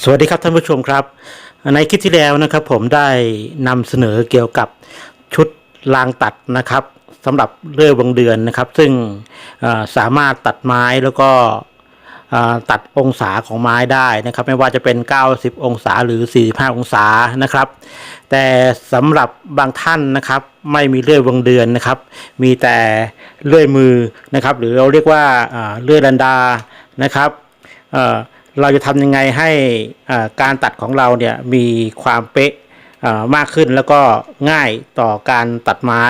สวัสดีครับท่านผู้ชมครับในคลิปที่แล้วนะครับผมได้นำเสนอเกี่ยวกับชุดรางตัดนะครับสำหรับเลื่อยวงเดือนนะครับซึ่งสามารถตัดไม้แล้วก็ตัดองศาของไม้ได้นะครับไม่ว่าจะเป็น90องศาหรือ45องศานะครับแต่สำหรับบางท่านนะครับไม่มีเลื่อยวงเดือนนะครับมีแต่เลื่อยมือนะครับหรือเราเรียกว่าเลื่อยลันดานะครับเราจะทำยังไงให้การตัดของเราเนี่ยมีความเป๊ะมากขึ้นแล้วก็ง่ายต่อการตัดไม้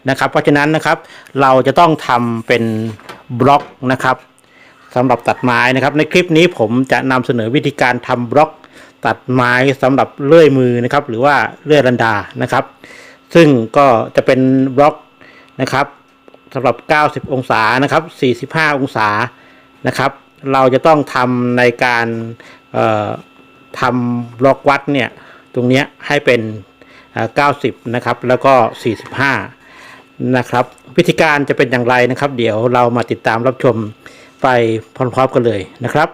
นะครับเพราะฉะนั้นนะครับเราจะต้องทำเป็นบล็อกนะครับสำหรับตัดไม้นะครับในคลิปนี้ผมจะนำเสนอวิธีการทำบล็อกตัดไม้สำหรับเลื่อยมือนะครับหรือว่าเลื่อยลันดานะครับซึ่งก็จะเป็นบล็อกนะครับสำหรับ90องศานะครับ45องศานะครับเราจะต้องทำในการทำบล็อกวัดเนี่ยตรงนี้ให้เป็น90นะครับแล้วก็45นะครับวิธีการจะเป็นอย่างไรนะครับเดี๋ยวเรามาติดตามรับชมไปพร้อมๆกันเลยนะครับ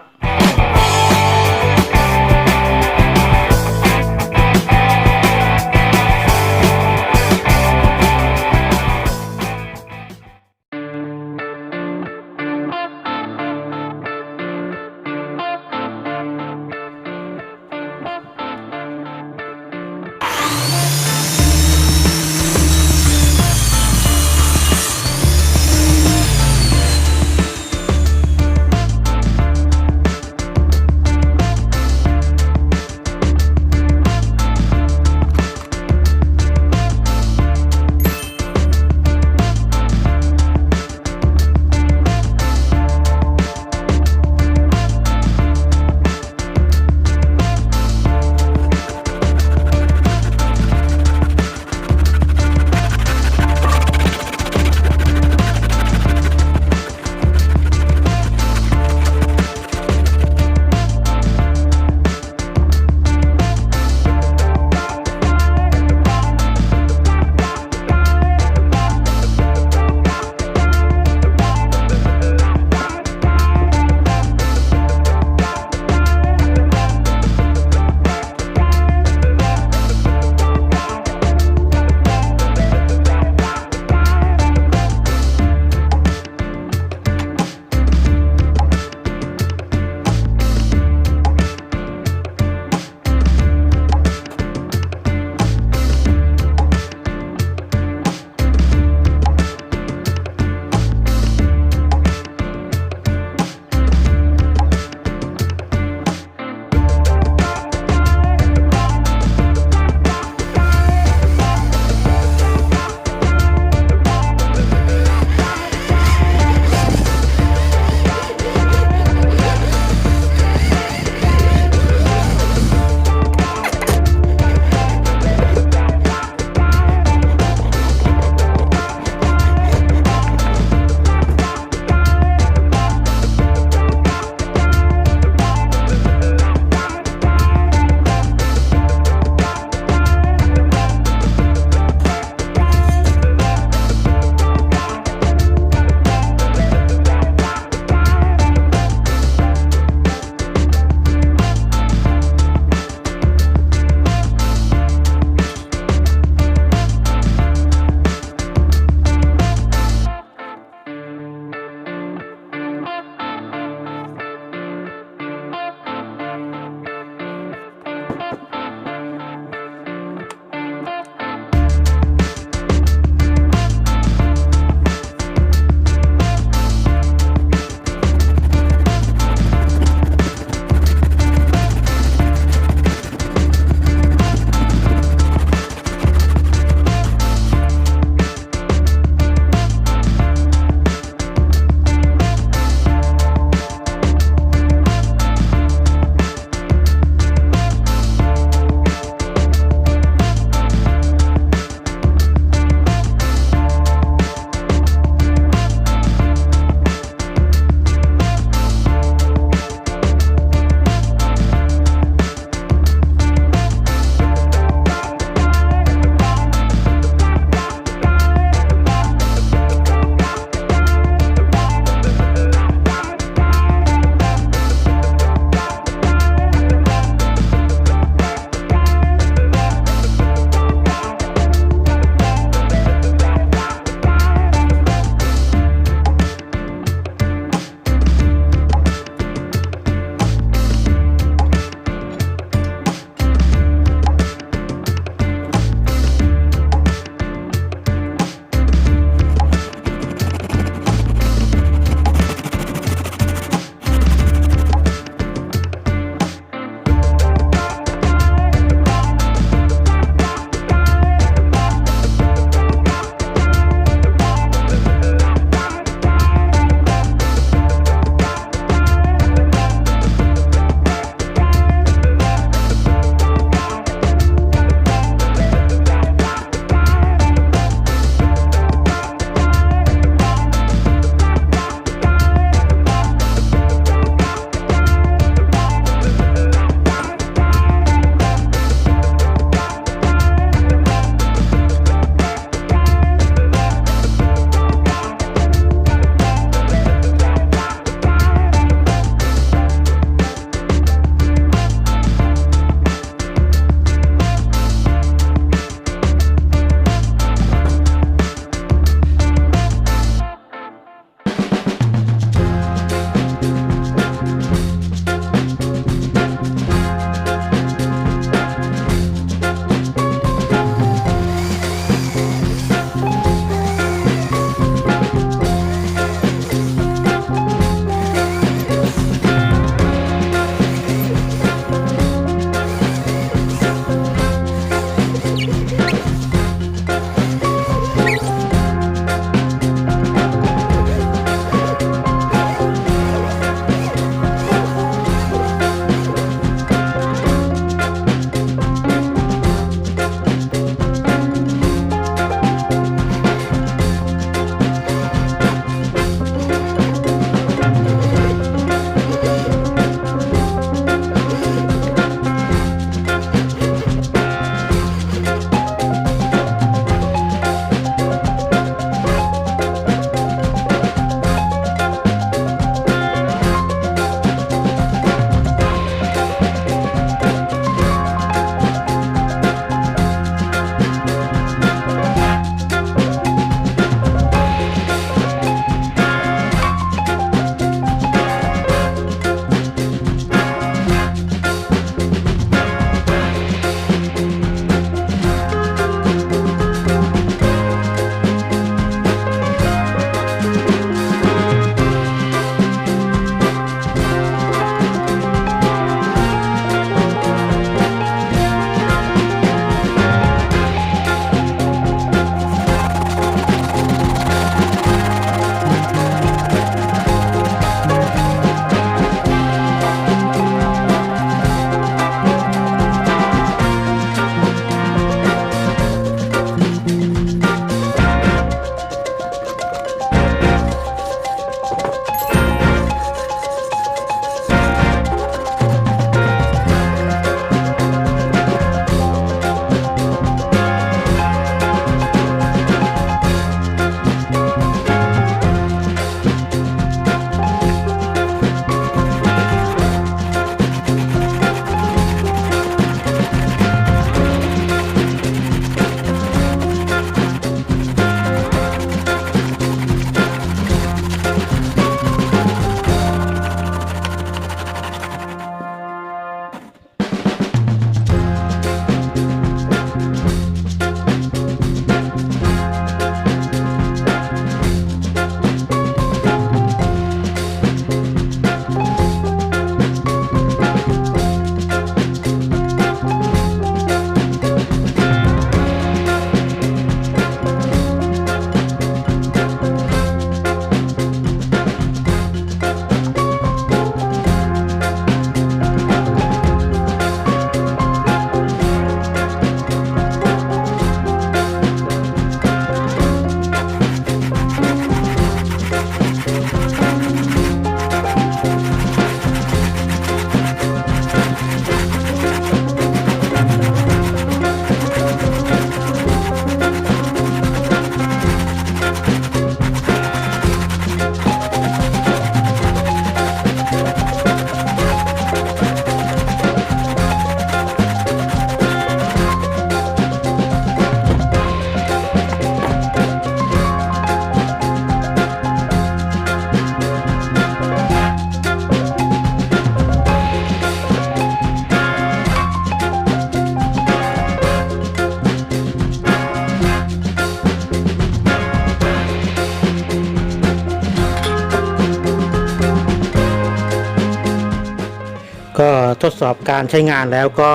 ทดสอบการใช้งานแล้วก็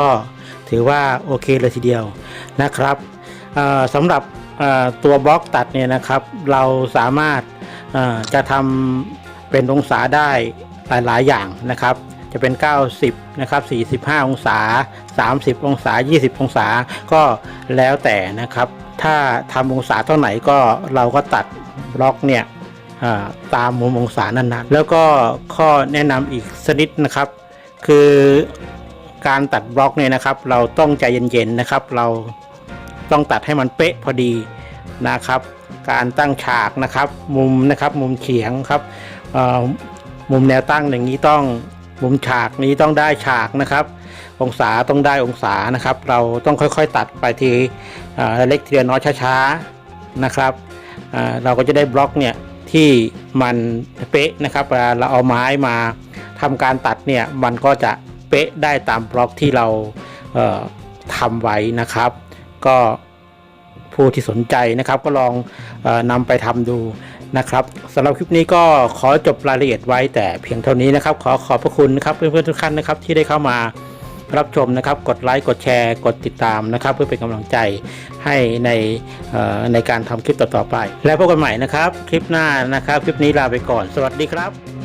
ถือว่าโอเคเลยทีเดียวนะครับสำหรับตัวบล็อกตัดเนี่ยนะครับเราสามารถจะทำเป็นองศาได้หลายอย่างนะครับจะเป็น90นะครับ45องศา30องศา20องศาก็แล้วแต่นะครับถ้าทำองศาเท่าไหร่ก็เราก็ตัดบล็อกเนี่ยตามมุมองศานั้นๆแล้วก็ข้อแนะนำอีกชนิดนะครับคือการตัดบล็อกเนี่ยนะครับเราต้องใจเย็นๆนะครับเราต้องตัดให้มันเป๊ะพอดีนะครับการตั้งฉากนะครับมุมเฉียงครับมุมแนวตั้งอย่างนี้ต้องมุมฉากนี้ต้องได้ฉากนะครับองศาต้องได้องศานะครับเราต้องค่อยๆตัดไปทีเล็กทีละน้อยช้าๆนะครับเราก็จะได้บล็อกเนี่ยที่มันเป๊ะนะครับเวลาเราเอาไม้มาทำการตัดเนี่ยมันก็จะเป๊ะได้ตามบล็อกที่เราทำไว้นะครับก็ผู้ที่สนใจนะครับก็ลองนำไปทำดูนะครับสำหรับคลิปนี้ก็ขอจบรายละเอียดไว้แต่เพียงเท่านี้นะครับขอบพระคุณนะครับเพื่อนๆทุกท่านนะครับที่ได้เข้ามารับชมนะครับกดไลค์กดแชร์กดติดตามนะครับเพื่อเป็นกำลังใจให้ในการทำคลิปต่อๆไปแล้วพบกันใหม่นะครับคลิปหน้านะครับคลิปนี้ลาไปก่อนสวัสดีครับ